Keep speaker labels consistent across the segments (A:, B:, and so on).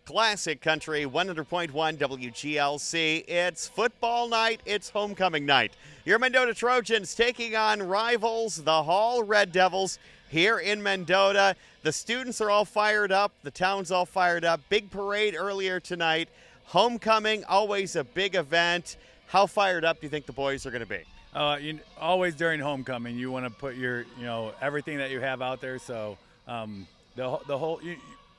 A: Classic Country 100.1 WGLC. It's football night. It's homecoming night. Your Mendota Trojans taking on rivals, the Hall Red Devils, here in Mendota. The students are all fired up. The town's all fired up. Big parade earlier tonight. Homecoming, always a big event. How fired up do you think the boys are going to be?
B: Always during homecoming, you want to put your, everything that you have out there. So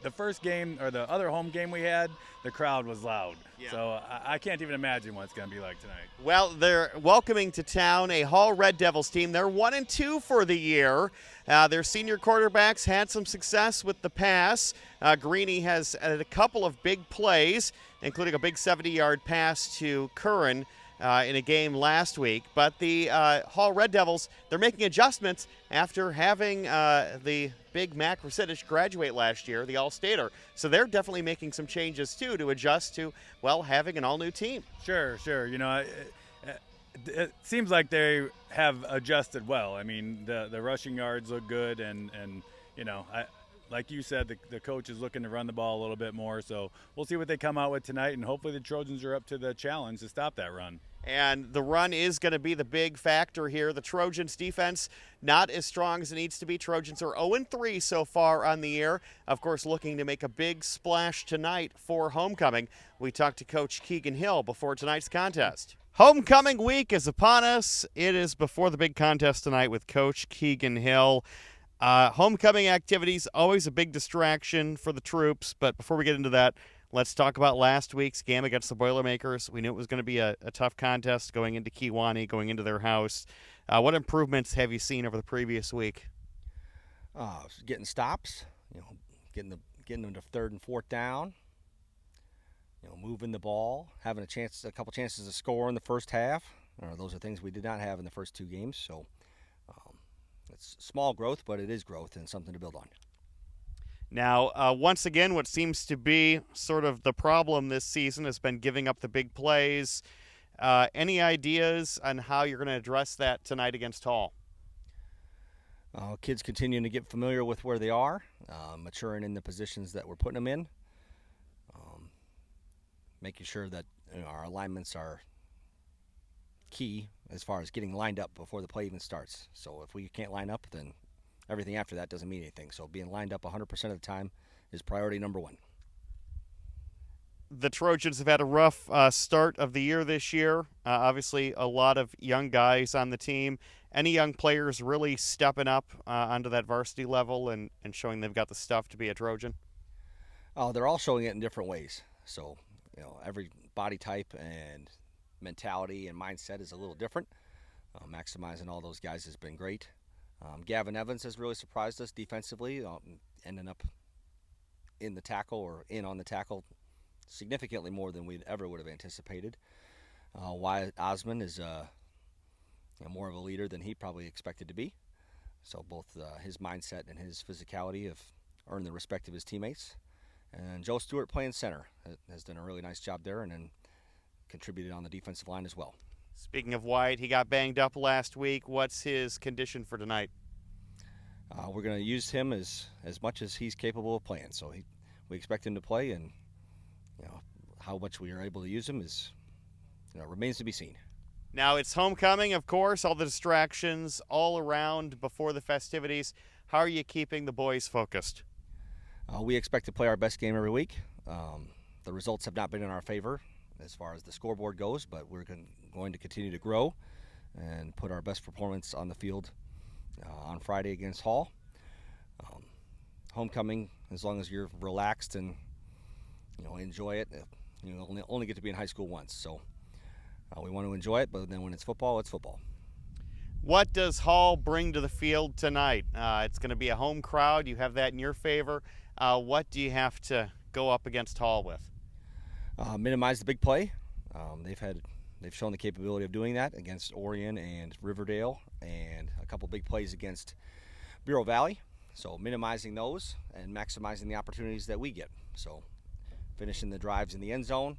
B: the first game or the other home game we had, the crowd was loud. Yeah. So I can't even imagine what it's going to be like tonight. Well,
A: they're welcoming to town a Hall Red Devils team. They're 1-2 for the year. Their senior quarterbacks had some success with the pass. Greeny has had a couple of big plays, including a big 70-yard pass to Curran in a game last week. But the Hall Red Devils, they're making adjustments after having the big Mac Rasidic graduate last year, the All-Stater. So they're definitely making some changes, too, to adjust to, well, having an all-new team.
B: Sure. It seems like they have adjusted well. I mean, the rushing yards look good, and like you said, the coach is looking to run the ball a little bit more. So we'll see what they come out with tonight, and hopefully the Trojans are up to the challenge to stop that run.
A: And the run is going to be the big factor here. The Trojans' defense not as strong as it needs to be. Trojans are 0-3 so far on the year. Of course, looking to make a big splash tonight for homecoming. We talked to Coach Keegan Hill before tonight's contest. Homecoming week is upon us. It is before the big contest tonight with Coach Keegan Hill. Homecoming activities, always a big distraction for the troops. But before we get into that, let's talk about last week's game against the Boilermakers. We knew it was going to be a tough contest going into Kewanee, going into their house. What improvements have you seen over the previous week?
C: Getting stops, getting them to third and fourth down, moving the ball, having a couple chances to score in the first half. Those are things we did not have in the first two games. So it's small growth, but it is growth and something to build on.
A: Now, once again, what seems to be sort of the problem this season has been giving up the big plays. Any ideas on how you're going to address that tonight against Hall?
C: Kids continuing to get familiar with where they are, maturing in the positions that we're putting them in, making sure that our alignments are key as far as getting lined up before the play even starts. So if we can't line up, then everything after that doesn't mean anything. So being lined up 100% of the time is priority number one.
A: The Trojans have had a rough start of the year this year. Obviously, a lot of young guys on the team. Any young players really stepping up onto that varsity level and showing they've got the stuff to be a Trojan?
C: They're all showing it in different ways. So, every body type and mentality and mindset is a little different. Maximizing all those guys has been great. Gavin Evans has really surprised us defensively, ending up in the tackle or in on the tackle significantly more than we ever would have anticipated. Wyatt Osmond is more of a leader than he probably expected to be. So both his mindset and his physicality have earned the respect of his teammates. And Joe Stewart playing center has done a really nice job there and then contributed on the defensive line as well.
A: Speaking of Wyatt, he got banged up last week. What's his condition for tonight?
C: We're going to use him as much as he's capable of playing. So we expect him to play, and how much we are able to use him is remains to be seen.
A: Now it's homecoming, of course, all the distractions all around before the festivities. How are you keeping the boys focused?
C: We expect to play our best game every week. The results have not been in our favor as far as the scoreboard goes, but we're going to continue to grow and put our best performance on the field on Friday against Hall. Homecoming, as long as you're relaxed and enjoy it, you only get to be in high school once, so we want to enjoy it, but then when it's football, it's football.
A: What does Hall bring to the field tonight? It's going to be a home crowd. You have that in your favor. What do you have to go up against Hall with?
C: Minimize the big play. They've shown the capability of doing that against Orion and Riverdale, and a couple big plays against Bureau Valley. So minimizing those and maximizing the opportunities that we get. So finishing the drives in the end zone,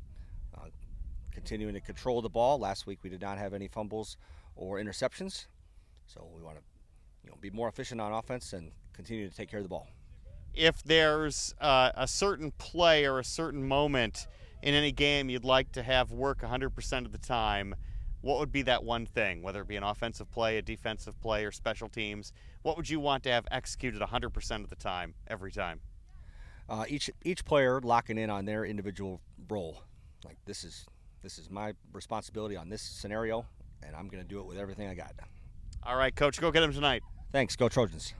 C: continuing to control the ball. Last week we did not have any fumbles or interceptions. So we want to be more efficient on offense and continue to take care of the ball.
A: If there's a certain play or a certain moment in any game you'd like to have work 100% of the time, what would be that one thing, whether it be an offensive play, a defensive play, or special teams? What would you want to have executed 100% of the time, every time?
C: Each player locking in on their individual role. Like this is my responsibility on this scenario, and I'm going to do it with everything I got.
A: All right, Coach, go get him tonight.
C: Thanks. Go Trojans.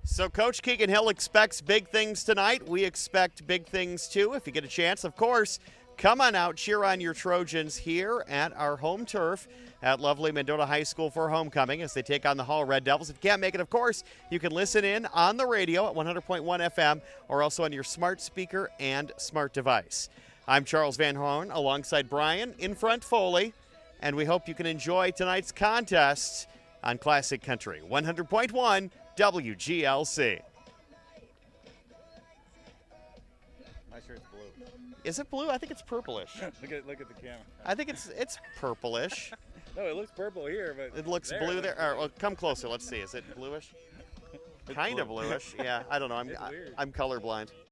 A: So Coach Keegan Hill expects big things tonight. We expect big things too. If you get a chance, of course, come on out, cheer on your Trojans here at our home turf at lovely Mendota High School for homecoming as they take on the Hall Red Devils. If you can't make it, of course, you can listen in on the radio at 100.1 FM or also on your smart speaker and smart device. I'm Charles Van Horn alongside Brian in front Foley, and we hope you can enjoy tonight's contest on Classic Country 100.1 WGLC.
B: My shirt's blue.
A: Is it blue? I think it's purplish.
B: look at the camera.
A: I think it's purplish.
B: No, it looks purple here, but
A: It looks blue there. All right, well, come closer. Let's see. Is it bluish? Kind of bluish. Yeah, I don't know.
B: It's weird.
A: I'm colorblind.